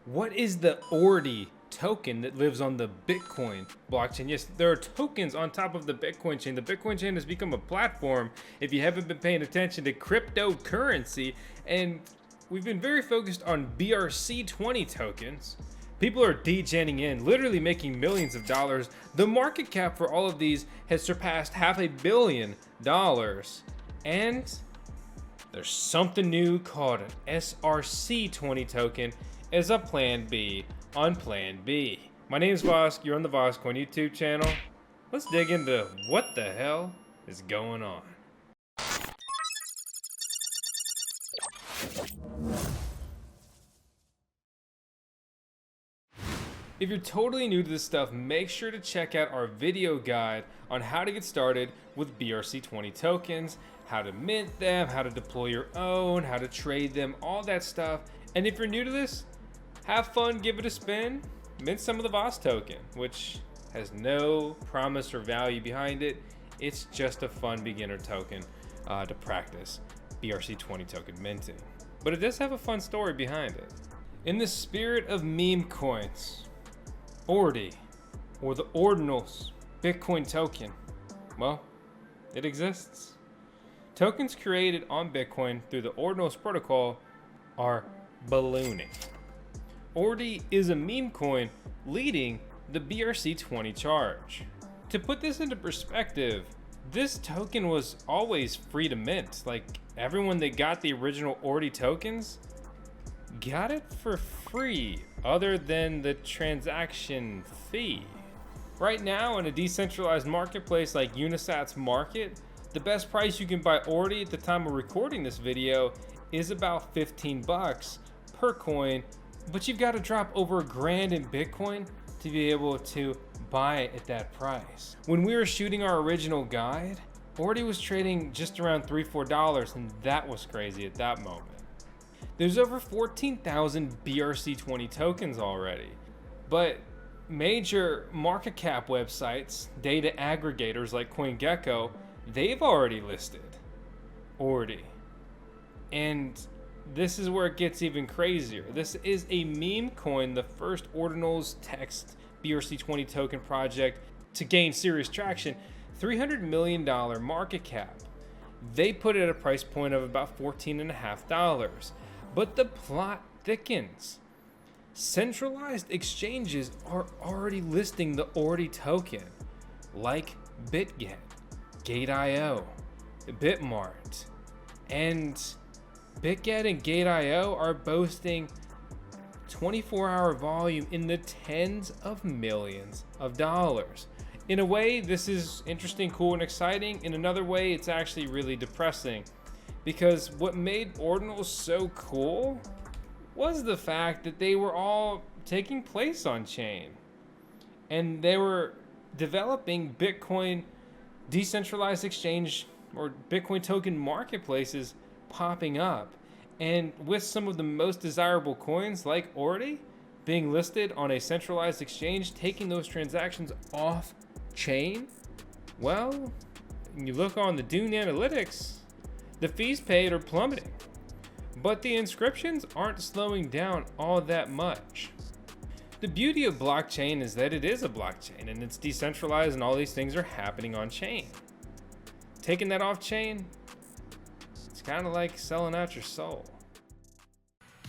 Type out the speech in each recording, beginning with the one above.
What is the ORDI token that lives on the Bitcoin blockchain? Yes, there are tokens on top of the Bitcoin chain. The Bitcoin chain has become a platform, if you haven't been paying attention, to cryptocurrency, and we've been very focused on BRC-20 tokens. People are degenning in, literally making millions of dollars. The market cap for all of these has surpassed $500 million. And there's something new called an SRC-20 token as a plan B on plan B. My name is Vosk, you're on the VoskCoin YouTube channel. Let's dig into what the hell is going on. If you're totally new to this stuff, make sure to check out our video guide on how to get started with BRC-20 tokens, how to mint them, how to deploy your own, how to trade them, all that stuff. And if you're new to this, have fun, give it a spin, mint some of the Vosk token, which has no promise or value behind it. It's just a fun beginner token to practice BRC-20 token minting. But it does have a fun story behind it. In the spirit of meme coins, ORDI, or the ordinals Bitcoin token, well, it exists. Tokens created on Bitcoin through the ordinals protocol are ballooning. ORDI is a meme coin leading the BRC-20 charge. To put this into perspective, this token was always free to mint. Like, everyone that got the original ORDI tokens got it for free, other than the transaction fee. Right now, in a decentralized marketplace like Unisat's market, the best price you can buy ORDI at the time of recording this video is about 15 bucks per coin, but you've got to drop over $1,000 in Bitcoin to be able to buy it at that price. When we were shooting our original guide, ORDI was trading just around $3-4, and that was crazy at that moment. There's over 14,000 BRC-20 tokens already, but major market cap websites, data aggregators like CoinGecko, they've already listed ORDI. And this is where it gets even crazier. This is a meme coin, the first ordinals text BRC-20 token project to gain serious traction. $300 million market cap. They put it at a price point of about $14.50. But the plot thickens. Centralized exchanges are already listing the ORDI token, like BitGet, Gate.io, Bitmart, and BitGet and Gate.io are boasting 24-hour volume in the tens of millions of dollars. In a way, this is interesting, cool, and exciting. In another way, it's actually really depressing, because what made ordinals so cool was the fact that they were all taking place on chain, and they were developing Bitcoin decentralized exchange or Bitcoin token marketplaces popping up, and with some of the most desirable coins like ORDI being listed on a centralized exchange, taking those transactions off chain, well, you look on the Dune analytics, the fees paid are plummeting, but the inscriptions aren't slowing down all that much. The beauty of blockchain is that it is a blockchain and it's decentralized, and all these things are happening on chain. Taking that off chain, it's kind of like selling out your soul.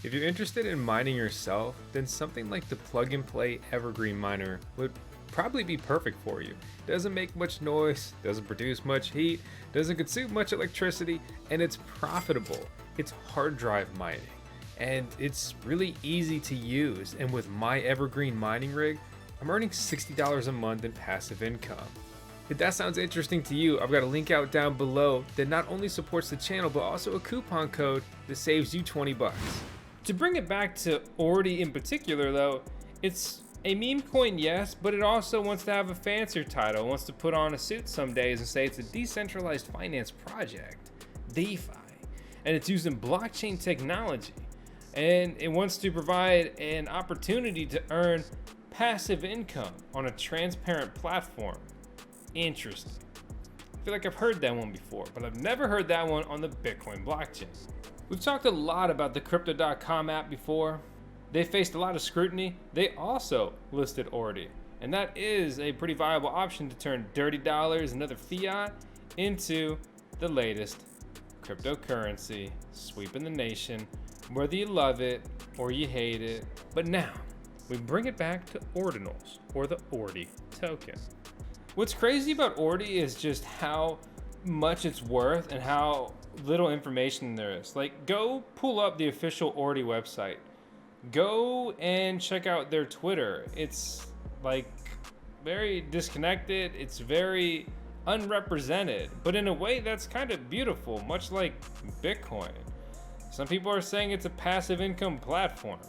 If you're interested in mining yourself, then something like the plug and play evergreen miner would probably be perfect for you. Doesn't make much noise, doesn't produce much heat, doesn't consume much electricity, and it's profitable. It's hard drive mining, and it's really easy to use. And with my evergreen mining rig, I'm earning $60 a month in passive income. If that sounds interesting to you, I've got a link out down below that not only supports the channel, but also a coupon code that saves you 20 bucks. To bring it back to ORDI in particular though, it's a meme coin, yes, but it also wants to have a fancier title. It wants to put on a suit some days and say it's a decentralized finance project, DeFi, and it's using blockchain technology. And it wants to provide an opportunity to earn passive income on a transparent platform. Interesting. I feel like I've heard that one before, but I've never heard that one on the Bitcoin blockchain. We've talked a lot about the Crypto.com app before. they faced a lot of scrutiny. They also listed ORDI. And that is a pretty viable option to turn dirty dollars and other fiat into the latest cryptocurrency sweeping the nation, whether you love it or you hate it. But now we bring it back to ordinals, or the ORDI token. What's crazy about ORDI is just how much it's worth and how little information there is. Like, go pull up the official ORDI website. Go and check out their Twitter. It's like very disconnected. It's very unrepresented, but in a way that's kind of beautiful, much like Bitcoin. Some people are saying it's a passive income platform.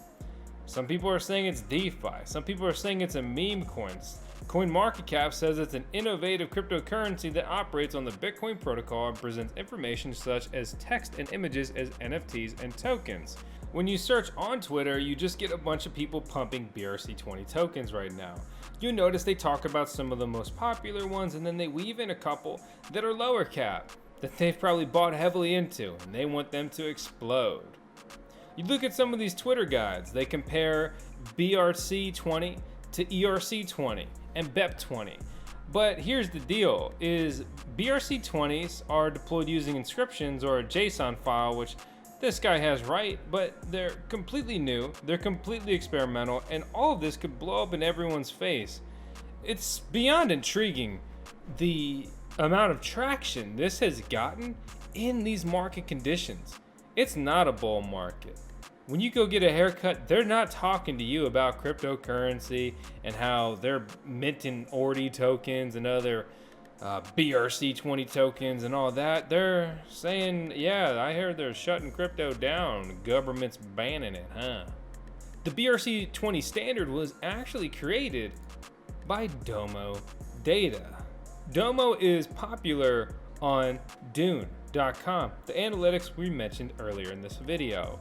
Some people are saying it's DeFi. Some people are saying it's a meme coin. CoinMarketCap says it's an innovative cryptocurrency that operates on the Bitcoin protocol and presents information such as text and images as NFTs and tokens. When you search on Twitter, you just get a bunch of people pumping BRC-20 tokens right now. You notice they talk about some of the most popular ones, and then they weave in a couple that are lower cap that they've probably bought heavily into, and they want them to explode. You look at some of these Twitter guides, they compare BRC-20 to ERC-20 and BEP-20. But here's the deal, is BRC-20s are deployed using inscriptions or a JSON file, which this guy has right, but they're completely new, they're completely experimental, and all of this could blow up in everyone's face. It's beyond intriguing the amount of traction this has gotten in these market conditions. It's not a bull market. When you go get a haircut, they're not talking to you about cryptocurrency and how they're minting ORDI tokens and other BRC-20 tokens and all that. They're saying, yeah, I heard they're shutting crypto down. The government's banning it, huh? The BRC-20 standard was actually created by Domo Data. Domo is popular on Dune.com, the analytics we mentioned earlier in this video.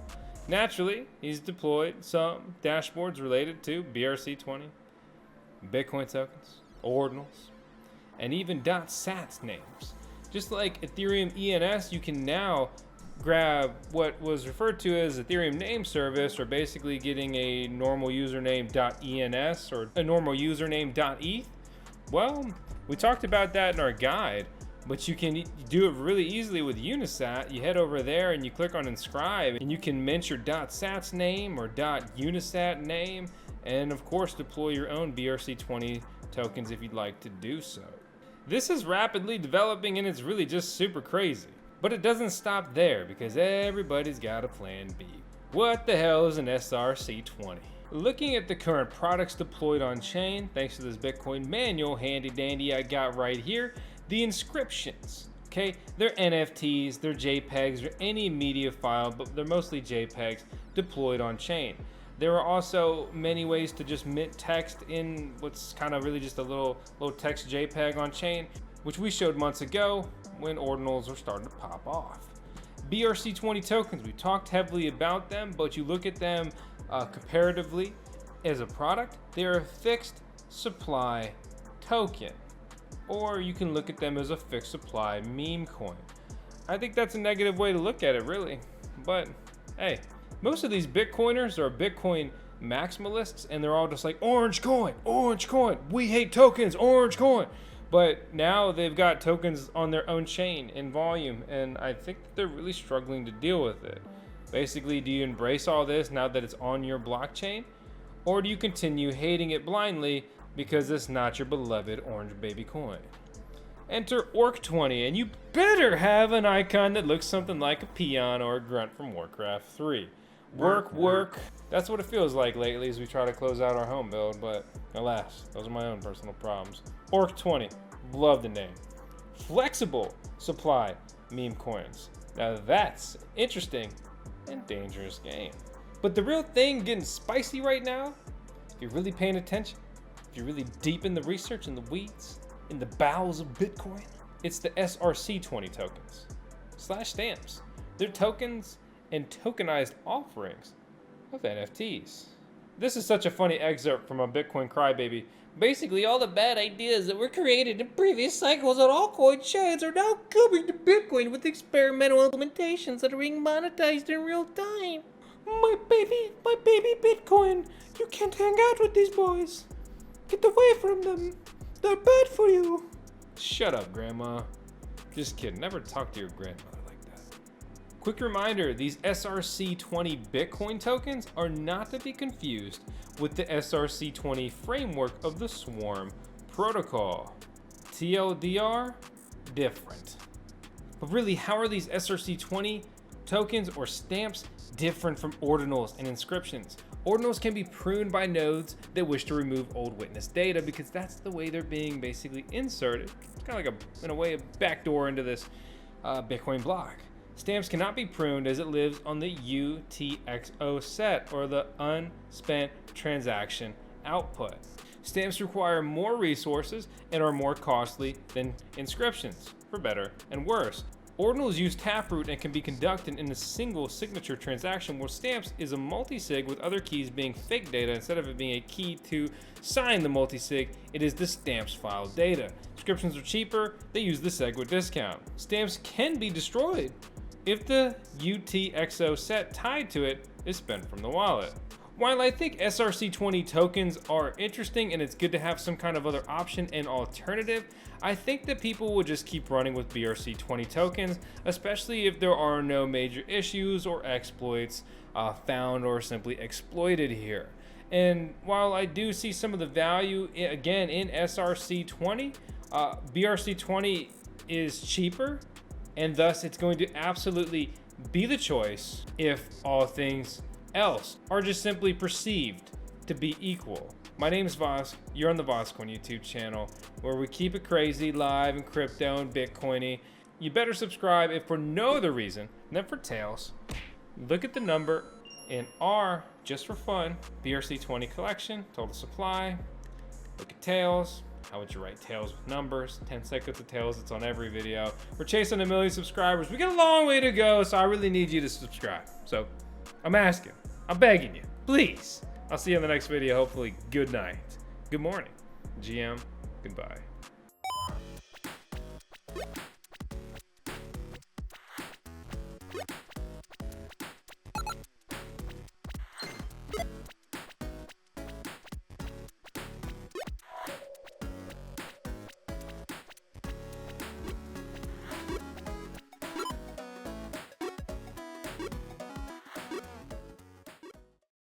Naturally, he's deployed some dashboards related to BRC-20, Bitcoin tokens, ordinals, and even .sats names. Just like Ethereum ENS, you can now grab what was referred to as Ethereum name service, or basically getting a normal username .ens or a normal username .eth. Well, we talked about that in our guide, but you can do it really easily with Unisat. You head over there and you click on inscribe, and you can mint your .sats name or .unisat name, and of course deploy your own BRC-20 tokens if you'd like to do so. This is rapidly developing and it's really just super crazy. But it doesn't stop there, because everybody's got a plan B. What the hell is an SRC-20? Looking at the current products deployed on chain, thanks to this Bitcoin manual handy dandy I got right here, the inscriptions, okay? They're NFTs, they're JPEGs, or any media file, but they're mostly JPEGs deployed on chain. There are also many ways to just mint text in what's kind of really just a little text JPEG on chain, which we showed months ago when ordinals were starting to pop off. BRC-20 tokens, we talked heavily about them, but you look at them comparatively as a product, they're a fixed supply token. Or you can look at them as a fixed supply meme coin. I think that's a negative way to look at it, really. But hey, most of these Bitcoiners are Bitcoin maximalists, and they're all just like, orange coin, we hate tokens, orange coin. But now they've got tokens on their own chain in volume, and I think they're really struggling to deal with it. Basically, do you embrace all this now that it's on your blockchain? Or do you continue hating it blindly because it's not your beloved orange baby coin? Enter ORC20, and you better have an icon that looks something like a peon or a grunt from Warcraft 3. Work. That's what it feels like lately as we try to close out our home build, but alas, those are my own personal problems. ORC20, love the name. Flexible supply meme coins. Now that's interesting and dangerous game. But the real thing getting spicy right now, if you're really paying attention, if you're really deep in the research, in the weeds, in the bowels of Bitcoin, it's the SRC-20 tokens / stamps. They're tokens and tokenized offerings of NFTs. This is such a funny excerpt from a Bitcoin crybaby. Basically, all the bad ideas that were created in previous cycles on altcoin chains are now coming to Bitcoin with experimental implementations that are being monetized in real time. My baby Bitcoin. You can't hang out with these boys. Get away from them. They're bad for you. Shut up, Grandma. Just kidding. Never talk to your grandmother like that. Quick reminder, these SRC-20 Bitcoin tokens are not to be confused with the SRC-20 framework of the Swarm protocol. TLDR, different. But really, how are these SRC-20 tokens or stamps different from ordinals and inscriptions? Ordinals can be pruned by nodes that wish to remove old witness data because that's the way they're being basically inserted. It's kind of like in a way, a backdoor into this Bitcoin block. Stamps cannot be pruned as it lives on the UTXO set, or the unspent transaction output. Stamps require more resources and are more costly than inscriptions, for better and worse. Ordinals use Taproot and can be conducted in a single signature transaction, where stamps is a multi-sig with other keys being fake data. Instead of it being a key to sign the multi-sig, it is the stamps file data. Inscriptions are cheaper, they use the SegWit discount. Stamps can be destroyed if the UTXO set tied to it is spent from the wallet. While I think SRC-20 tokens are interesting and it's good to have some kind of other option and alternative, I think that people will just keep running with BRC-20 tokens, especially if there are no major issues or exploits found or simply exploited here. And while I do see some of the value again in SRC-20, BRC-20 is cheaper, and thus it's going to absolutely be the choice if all things else are just simply perceived to be equal. My name is Vosk. You're on the VoskCoin YouTube channel, where we keep it crazy, live, and crypto and Bitcoiny. You better subscribe if for no other reason than for tails. Look at the number in our, just for fun, BRC-20 collection, total supply. Look at tails. How would you write tails with numbers? 10 seconds of tails, it's on every video. We're chasing 1 million subscribers. We got a long way to go, so I really need you to subscribe. So I'm asking, I'm begging you, please. I'll see you in the next video. Hopefully, good night, good morning, GM, goodbye.